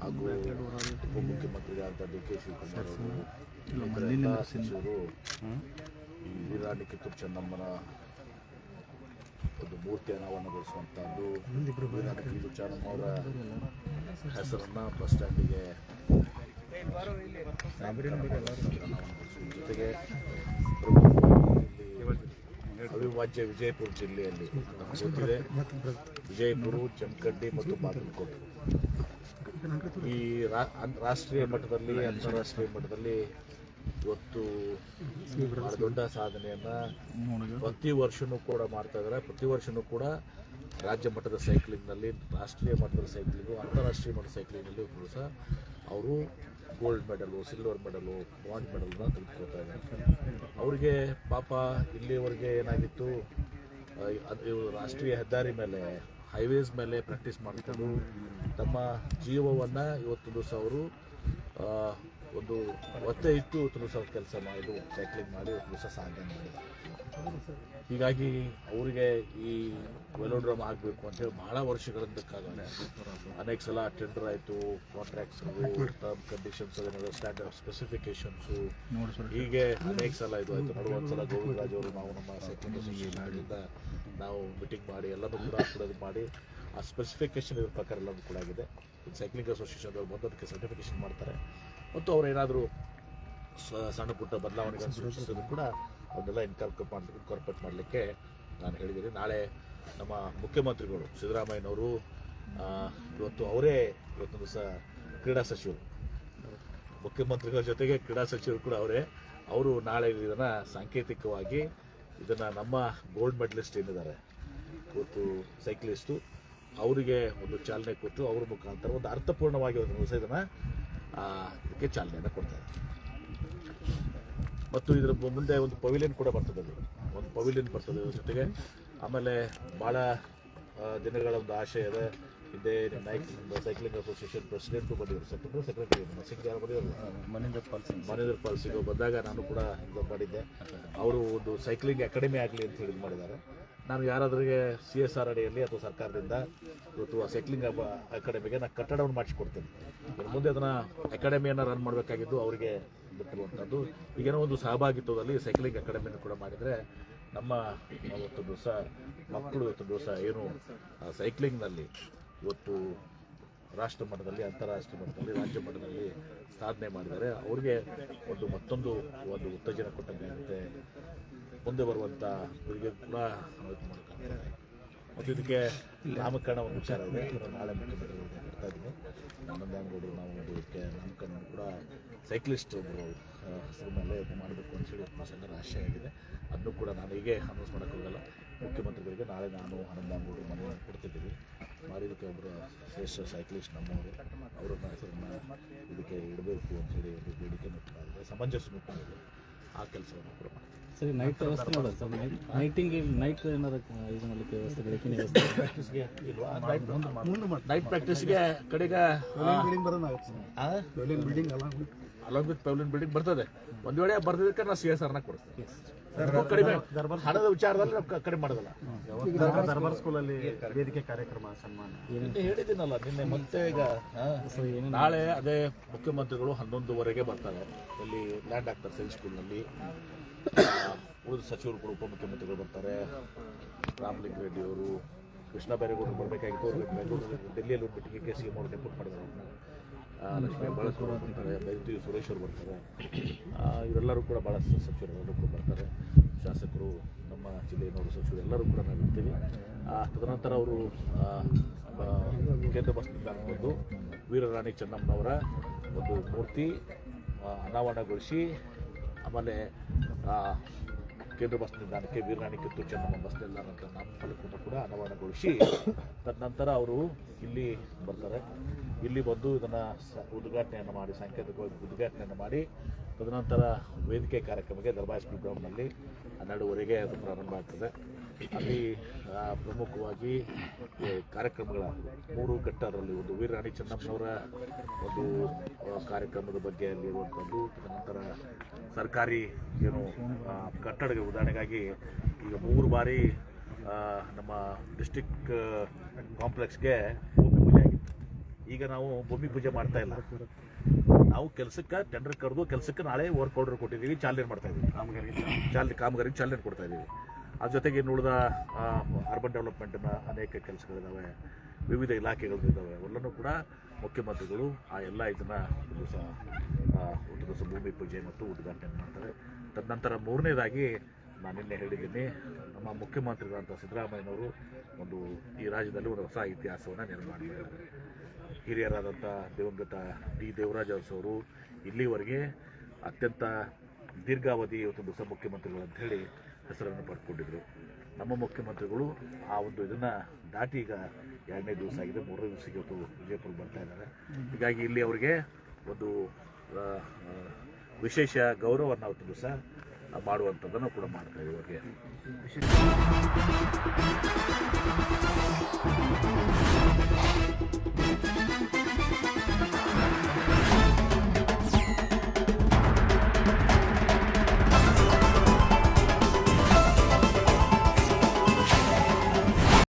ಹಾಗೂ ಉಪಮುಖ್ಯಮಂತ್ರಿಗಳಾದ ಡಿ.ಕೆ. ಶಿವಕುಮಾರ್ ಅವರು ಎಲ್ಲ ಸಚಿವರು ಈ ವೀರರಾಣಿ ಕಿತ್ತೂರು ಚೆನ್ನಮ್ಮನ ಒಂದು ಮೂರ್ತಿ ಅನಾವರಣಗೊಳಿಸುವಂಥದ್ದು, ವೀರರಾಣಿ ಕಿತ್ತೂರು ಚೆನ್ನಮ್ಮ ಅವರ ಹೆಸರನ್ನು ಬಸ್ ಸ್ಟ್ಯಾಂಡಿಗೆ ಜೊತೆಗೆ ಅವಿಭಾಜ್ಯ ವಿಜಯಪುರ ಜಿಲ್ಲೆಯಲ್ಲಿ ಗೊತ್ತಿದೆ, ವಿಜಯಪುರ, ಜಮಖಂಡಿ ಮತ್ತು ಬಾಗಲಕೋಟೆ ಈ ರಾಷ್ಟ್ರೀಯ ಮಟ್ಟದಲ್ಲಿ ಅಂತಾರಾಷ್ಟ್ರೀಯ ಮಟ್ಟದಲ್ಲಿ ಇವತ್ತು ದೊಡ್ಡ ಸಾಧನೆಯನ್ನು ಪ್ರತಿ ವರ್ಷವೂ ಕೂಡ ಮಾಡ್ತಾ ಇದ್ದಾರೆ. ಪ್ರತಿ ವರ್ಷವೂ ಕೂಡ ರಾಜ್ಯ ಮಟ್ಟದ ಸೈಕ್ಲಿಂಗ್ನಲ್ಲಿ, ರಾಷ್ಟ್ರೀಯ ಮಟ್ಟದ ಸೈಕ್ಲಿಂಗು, ಅಂತಾರಾಷ್ಟ್ರೀಯ ಮಟ್ಟದ ಸೈಕ್ಲಿಂಗ್ನಲ್ಲಿ ಸಹ ಅವರು gold medal, silver medal, bronze ಮೆಡಲ್ನ ತೆಗೆದುಕೊಳ್ತಾ ಇದ್ದಾರೆ. ಅವರಿಗೆ ಪಾಪ ಇಲ್ಲಿವರೆಗೆ ಏನಾಗಿತ್ತು, ರಾಷ್ಟ್ರೀಯ ಹೆದ್ದಾರಿ ಮೇಲೆ, ಹೈವೇಸ್ ಮೇಲೆ ಪ್ರಾಕ್ಟೀಸ್ ಮಾಡಿಕೊಂಡು ತಮ್ಮ ಜೀವವನ್ನು ಇವತ್ತು ದಿವಸ ಅವರು ಒಂದು ಒತ್ತೆ ಇಟ್ಟು ಇವತ್ತು ದಿವಸ ಕೆಲಸ ಮಾಡಿ ಸೈಕ್ಲಿಂಗ್ ಮಾಡಿ ಇವತ್ತು ದಿವಸ ಸಾಧನೆ ಮಾಡಿದ್ದಾರೆ. ಹೀಗಾಗಿ ಅವರಿಗೆ ಈ ವೆಲೋಡ್ರಮ್ ಆಗಬೇಕು ಅಂತೇಳಿ ಭಾಳ ವರ್ಷಗಳಿಂದ ಕಾದಾರೆ. ಅನೇಕ ಸಲ ಟೆಂಡರ್ ಆಯಿತು, contracts, term conditions, standard specifications, ಹೀಗೆ ಅನೇಕ ಸಲ ಇದು ಆಯಿತು. ನಡುವೊಂದು ಸಲ ಗೋವಿಂದರಾಜ್ ಅವರು ನಾವು ನಮ್ಮ ಸೈಕ್ಲಿಂಗ್ ಅಸೋಸಿಯೇಷನ್ನಿಂದ ನಾವು ಮೀಟಿಂಗ್ ಮಾಡಿ ಎಲ್ಲನೂ ಕೂಡ ಕೊಡೋದು ಮಾಡಿ ಆ ಸ್ಪೆಸಿಫಿಕೇಷನ್ ಇದ್ರ ಪ್ರಕಾರ ಎಲ್ಲನೂ ಕೂಡ ಆಗಿದೆ. ಸೈಕ್ಲಿಂಗ್ ಅಸೋಸಿಯೇಷನ್ದವ್ರು ಬಂದೋದಕ್ಕೆ ಸರ್ಟಿಫಿಕೇಷನ್ ಮಾಡ್ತಾರೆ ಮತ್ತು ಅವ್ರು ಏನಾದರೂ ಸಣ್ಣ ಪುಟ್ಟ ಬದಲಾವಣೆಗಳನ್ನು ಸೂಚಿಸೋದು ಕೂಡ ಅವನ್ನೆಲ್ಲ ಇನ್ಕಾರ್ಪೊರೇಟ್ ಮಾಡಲಿಕ್ಕೆ ನಾನು ಹೇಳಿದ್ದೀನಿ. ನಾಳೆ ನಮ್ಮ ಮುಖ್ಯಮಂತ್ರಿಗಳು ಸಿದ್ದರಾಮಯ್ಯನವರು ಇವತ್ತು ಇವತ್ತು ದಿವಸ ಕ್ರೀಡಾ ಸಚಿವರು, ಮುಖ್ಯಮಂತ್ರಿಗಳ ಜೊತೆಗೆ ಕ್ರೀಡಾ ಸಚಿವರು ಕೂಡ ಅವರು ನಾಳೆ ಇದನ್ನು ಸಾಂಕೇತಿಕವಾಗಿ ಇದನ್ನು ನಮ್ಮ ಗೋಲ್ಡ್ ಮೆಡಲಿಸ್ಟ್ ಏನಿದ್ದಾರೆ ಇವತ್ತು ಸೈಕ್ಲಿಸ್ಟು ಅವರಿಗೆ ಒಂದು ಚಾಲನೆ ಕೊಟ್ಟು ಅವ್ರ ಮುಖಾಂತರ ಒಂದು ಅರ್ಥಪೂರ್ಣವಾಗಿ ಒಂದು ದಿವಸ ಇದಕ್ಕೆ ಚಾಲನೆಯನ್ನು ಕೊಡ್ತಾರೆ. ಮತ್ತು ಇದರ ಮುಂದೆ ಒಂದು ಪವಿಲಿಯನ್ ಕೂಡ ಬರ್ತದೆ, ಒಂದು ಪವಿಲಿಯನ್ ಬರ್ತದೆ ಜೊತೆಗೆ. ಆಮೇಲೆ ಭಾಳ ದಿನಗಳ ಒಂದು ಆಶೆ ಇದೆ. ಹಿಂದೆ ಸೈಕ್ಲಿಂಗ್ ಅಸೋಸಿಯೇಷನ್ ಪ್ರೆಸಿಡೆಂಟು ಬಂದಿದ್ದರು, ಸೆಕ್ರೆಟರಿ ಯಾರು ಬಂದಿದ್ರು, ಮನೇಂದ್ರ ಪಾಲ್ ಸಿಂಗ್ ಬಂದಾಗ ನಾನು ಕೂಡ ಮಾಡಿದ್ದೆ. ಅವರು ಒಂದು ಸೈಕ್ಲಿಂಗ್ ಅಕಾಡೆಮಿ ಆಗಲಿ ಅಂತ ಹೇಳಿ ಮಾಡಿದ್ದಾರೆ. ನಾನು ಯಾರಾದ್ರಿಗೆ CSR ಅಡಿಯಲ್ಲಿ ಅಥವಾ ಸರ್ಕಾರದಿಂದ ಇವತ್ತು ಆ ಸೈಕ್ಲಿಂಗ್ ಅಕಾಡೆಮಿಗೆ ನಾನು ಕಟ್ಟಡವನ್ನು ಮಾಡಿಸಿಕೊಡ್ತೇನೆ. ಇನ್ನು ಮುಂದೆ ಅದನ್ನು ಅಕಾಡೆಮಿಯನ್ನು ರನ್ ಮಾಡಬೇಕಾಗಿದ್ದು ಅವರಿಗೆ ಬಿಟ್ಟಿರುವಂಥದ್ದು. ಈಗೇನೋ ಒಂದು ಸಹಭಾಗಿತ್ವದಲ್ಲಿ ಸೈಕ್ಲಿಂಗ್ ಅಕಾಡೆಮಿಯನ್ನು ಕೂಡ ಮಾಡಿದರೆ ನಮ್ಮ ಇವತ್ತು ದಿವಸ ಮಕ್ಕಳು ಇವತ್ತು ದಿವಸ ಏನು ಸೈಕ್ಲಿಂಗ್ನಲ್ಲಿ ಇವತ್ತು ರಾಷ್ಟ್ರ ಮಟ್ಟದಲ್ಲಿ, ಅಂತಾರಾಷ್ಟ್ರೀಯ ಮಟ್ಟದಲ್ಲಿ, ರಾಜ್ಯ ಮಟ್ಟದಲ್ಲಿ ಸಾಧನೆ ಮಾಡಿದ್ದಾರೆ. ಅವ್ರಿಗೆ ಮತ್ತೊಂದು ಉತ್ತೇಜನ ಕೊಟ್ಟಂತೆ ಮುಂದೆ ಬರುವಂಥ ಇವರಿಗೆ ಕೂಡ ಇದು ಮಾಡ್ತಾರೆ. ಮತ್ತು ಇದಕ್ಕೆ ನಾಮಕರಣ ಒಂದು ವಿಚಾರ ಇದೆ. ನಾಳೆ ಮುಖ್ಯಮಂತ್ರಿಗಳು ಬರ್ತಾ ಇದ್ದೀನಿ, ಆನಂದಗೌಡರು ನಾವು ಇದಕ್ಕೆ ನಾಮಕರಣ ಕೂಡ ಸೈಕ್ಲಿಸ್ಟ್ ಒಬ್ಬರು ಹೆಸರು ಮೇಲೆ ಮಾಡಬೇಕು ಅಂತೇಳಿ ಸಂಘದ ಆಶಯ ಆಗಿದೆ. ಅದನ್ನು ಕೂಡ ನಾನು ಹೀಗೆ ಅನೌನ್ಸ್ ಮಾಡೋಕ್ಕೋಗಲ್ಲ. ಮುಖ್ಯಮಂತ್ರಿಗಳಿಗೆ ನಾಳೆ ನಾನು ಆನಂದಗೌಡರು ಮನವಿ ಕೊಡ್ತಿದ್ದೀವಿ. ಇದಕ್ಕೆ ಒಬ್ಬರು ಶ್ರೇಷ್ಠ ಸೈಕ್ಲಿಸ್ಟ್ ನಮ್ಮವರು, ಅವರನ್ನ ಹೆಸರನ್ನು ಇದಕ್ಕೆ ಇಡಬೇಕು ಅಂತೇಳಿ ಒಂದು ಬೇಡಿಕೆಯನ್ನು ಕೂಡ ಆಗಿದೆ, ಸಮಂಜಸನೂ ಕೂಡ ಇದೆ. ಆ ಕೆಲಸವನ್ನು ಕೂಡ ಮಾಡ್ತೀವಿ. ಸರಿ, ನೈಟ್ ವ್ಯವಸ್ಥೆ ಮಾಡೋದು ಸರ್, ನೈಟ್ ಏನಾರು ಇದು ಮಾಡಲಿಕ್ಕೆ ವ್ಯವಸ್ಥೆ, ಬೆಳಕಿನ ಪ್ರಾಕ್ಟೀಸ್ಗೆ ಇಲ್ವಾ? ನೈಟ್ ಪ್ರಾಕ್ಟೀಸ್ಗೆ ಕಡೆಗೆ building along with pavilion building ಬರ್ತದೆ. ಒಂದು ವೇಳೆ ಬರ್ದಿದ್ದಕ್ಕೆ ನಾವು CSRನ ಕೊಡ್ತೀವಿ. ಕಡಿಮೆ ಹಣದ ವಿಚಾರದಲ್ಲಿ ನಾವು ಕಡಿಮೆ ಮಾಡೋದಲ್ಲ. ದರ್ಬಾರ್ ಸ್ಕೂಲಲ್ಲಿ ವೇದಿಕೆ ಕಾರ್ಯಕ್ರಮ ಸನ್ಮಾನ ಹೇಳಿದ್ದೀನಲ್ಲ ನಿನ್ನೆ. ಮತ್ತೆ ಈಗ ನಾಳೆ ಅದೇ ಮುಖ್ಯಮಂತ್ರಿಗಳು 11:15 ಬರ್ತಾರೆ. ಇಲ್ಲಿ ಲ್ಯಾಂಡ್ ಆಗ್ತಾರೆ ಸೈನ್ಸ್ ಸ್ಕೂಲ್ನಲ್ಲಿ. ಉಳಿದ ಸಚಿವರು ಕೂಡ ಉಪಮುಖ್ಯಮಂತ್ರಿಗಳು ಬರ್ತಾರೆ. ರಾಮಲಿಂಗ ರೆಡ್ಡಿ ಅವರು, ಕೃಷ್ಣ ಬೈರೇಗೌಡರು ಬರಬೇಕಾಗಿತ್ತು. ಡೆಲ್ಲಿಯಲ್ಲಿ ಒಂದು ಮೀಟಿಂಗ್ಗೆ CM ಅವರು ಡೆಪ್ಯೂಟ್ ಮಾಡಿದ್ದಾರೆ. ಲಕ್ಷ್ಮೀ ಬಳಸೂರು ಬರ್ತಾರೆ, ಬೈರತಿ ಸುರೇಶ್ ಅವರು ಬರ್ತಾರೆ. ಇವರೆಲ್ಲರೂ ಕೂಡ ಭಾಳಷ್ಟು ಸಚಿವರೆಲ್ಲರೂ ಕೂಡ ಬರ್ತಾರೆ. ಶಾಸಕರು, ನಮ್ಮ ಜಿಲ್ಲೆಯವರು, ಸಚಿವರು ಎಲ್ಲರೂ ಕೂಡ ನಾವು ಇರ್ತೀವಿ. ತದನಂತರ ಅವರು ಕೇಂದ್ರ ಬಸ್ ನಿಲ್ದಾಣ ಬಂದು ವೀರರಾಣಿ ಚೆನ್ನಮ್ಮನವರ ಒಂದು ಮೂರ್ತಿ ಅನಾವರಣಗೊಳಿಸಿ, ಆಮೇಲೆ ಕೇಂದ್ರ ಬಸ್ ನಿಲ್ದಾಣಕ್ಕೆ ವೀರರಾಣಿ ಕಿತ್ತೂರು ಚೆನ್ನಮ್ಮ ಬಸ್ ನಿಲ್ದಾಣ ಅಂತ ನಾಮಫಲಕವನ್ನು ಕೂಡ ಅನಾವರಣಗೊಳಿಸಿ ತದನಂತರ ಅವರು ಇಲ್ಲಿ ಬರ್ತಾರೆ. ಇಲ್ಲಿ ಬಂದು ಇದನ್ನು ಉದ್ಘಾಟನೆಯನ್ನು ಮಾಡಿ, ಸಾಂಕೇತಿಕವಾಗಿ ಉದ್ಘಾಟನೆಯನ್ನು ಮಾಡಿ, ತದನಂತರ ವೇದಿಕೆ ಕಾರ್ಯಕ್ರಮಕ್ಕೆ ದರ್ಬಾರ್ ಸ್ಕೂಲ್ ಗ್ರೌಂಡ್ನಲ್ಲಿ 12:15 ಅದು ಪ್ರಾರಂಭ ಆಗ್ತದೆ. ಅಲ್ಲಿ ಪ್ರಮುಖವಾಗಿ ಕಾರ್ಯಕ್ರಮಗಳ 3 ಘಟ್ಟ. ಅದರಲ್ಲಿ ಒಂದು ವೀರರಾಣಿ ಚೆನ್ನಮ್ಮನವರ ಒಂದು ಕಾರ್ಯಕ್ರಮದ ಬಗ್ಗೆ ಅಲ್ಲಿರುವಂಥದ್ದು, ತದನಂತರ ಸರ್ಕಾರಿ ಕಟ್ಟಡಗಳ ಉದಾಹರಣೆಗಾಗಿ ಈಗ 3 ಬಾರಿ ನಮ್ಮ ಡಿಸ್ಟಿಕ್ ಕಾಂಪ್ಲೆಕ್ಸ್ಗೆ ಭೂಮಿ ಪೂಜೆ ಆಗಿತ್ತು. ಈಗ ನಾವು ಭೂಮಿ ಪೂಜೆ ಮಾಡ್ತಾ ಇಲ್ಲ, ನಾವು ಕೆಲಸಕ್ಕೆ ಟೆಂಡರ್ ಕರೆದು ಕೆಲಸಕ್ಕೆ ನಾಳೆ ವರ್ಕ್ ಆರ್ಡರ್ ಕೊಟ್ಟಿದ್ದೀವಿ, ಚಾಲನೆ ಮಾಡ್ತಾ ಇದ್ದೀವಿ, ಕಾಮಗಾರಿಗೆ ಚಾಲನೆ ಕೊಡ್ತಾ ಇದ್ದೀವಿ. ಅದ್ರ ಜೊತೆಗೆ ಇನ್ನು ಉಳಿದ ಅರ್ಬನ್ ಡೆವಲಪ್ಮೆಂಟ್ನ ಅನೇಕ ಕೆಲಸಗಳಿದ್ದಾವೆ, ವಿವಿಧ ಇಲಾಖೆಗಳಿದ್ದಾವೆ. ಅವೆಲ್ಲನೂ ಕೂಡ ಮುಖ್ಯಮಂತ್ರಿಗಳು ಆ ಎಲ್ಲ ಇದನ್ನು ಒಂದು ದಿವಸ ಭೂಮಿ ಪೂಜೆ ಮತ್ತು ಉದ್ಘಾಟನೆ ಮಾಡ್ತಾರೆ. ತದನಂತರ ಮೂರನೇದಾಗಿ ನಾನು ನಿನ್ನೆ ಹೇಳಿದ್ದೀನಿ, ನಮ್ಮ ಮುಖ್ಯಮಂತ್ರಿಗಳಂಥ ಸಿದ್ದರಾಮಯ್ಯನವರು ಒಂದು ಈ ರಾಜ್ಯದಲ್ಲಿ ಒಂದು ಹೊಸ ಇತಿಹಾಸವನ್ನು ನಿರ್ಮಾಣ ಮಾಡಿದ್ದಾರೆ. ಹಿರಿಯರಾದಂಥ ದಿವಂಗತ ಡಿ ದೇವರಾಜ ಅವರು ಇಲ್ಲಿವರೆಗೆ ಅತ್ಯಂತ ದೀರ್ಘಾವಧಿ ಒಂದು ಹೊಸ ಮುಖ್ಯಮಂತ್ರಿಗಳು ಅಂತ ಹೇಳಿ ಹೆಸರನ್ನು ಪಡ್ಕೊಂಡಿದ್ರು. ನಮ್ಮ ಮುಖ್ಯಮಂತ್ರಿಗಳು ಆ ಒಂದು ಇದನ್ನು ದಾಟಿ ಈಗ 2ನೇ ದಿವಸ ಆಗಿದೆ, 3ನೇ ದಿವಸಕ್ಕೆ ಇವತ್ತು ವಿಜಯಪುರಕ್ಕೆ ಬರ್ತಾ ಇದ್ದಾರೆ. ಹೀಗಾಗಿ ಇಲ್ಲಿ ಅವರಿಗೆ ಒಂದು ವಿಶೇಷ ಗೌರವವನ್ನು ಅವತ್ತು ದಿವಸ ಮಾಡುವಂಥದ್ದನ್ನು ಕೂಡ ಮಾಡ್ತಾ ಇದ್ದೀವಿ. ಅವ್ರಿಗೆ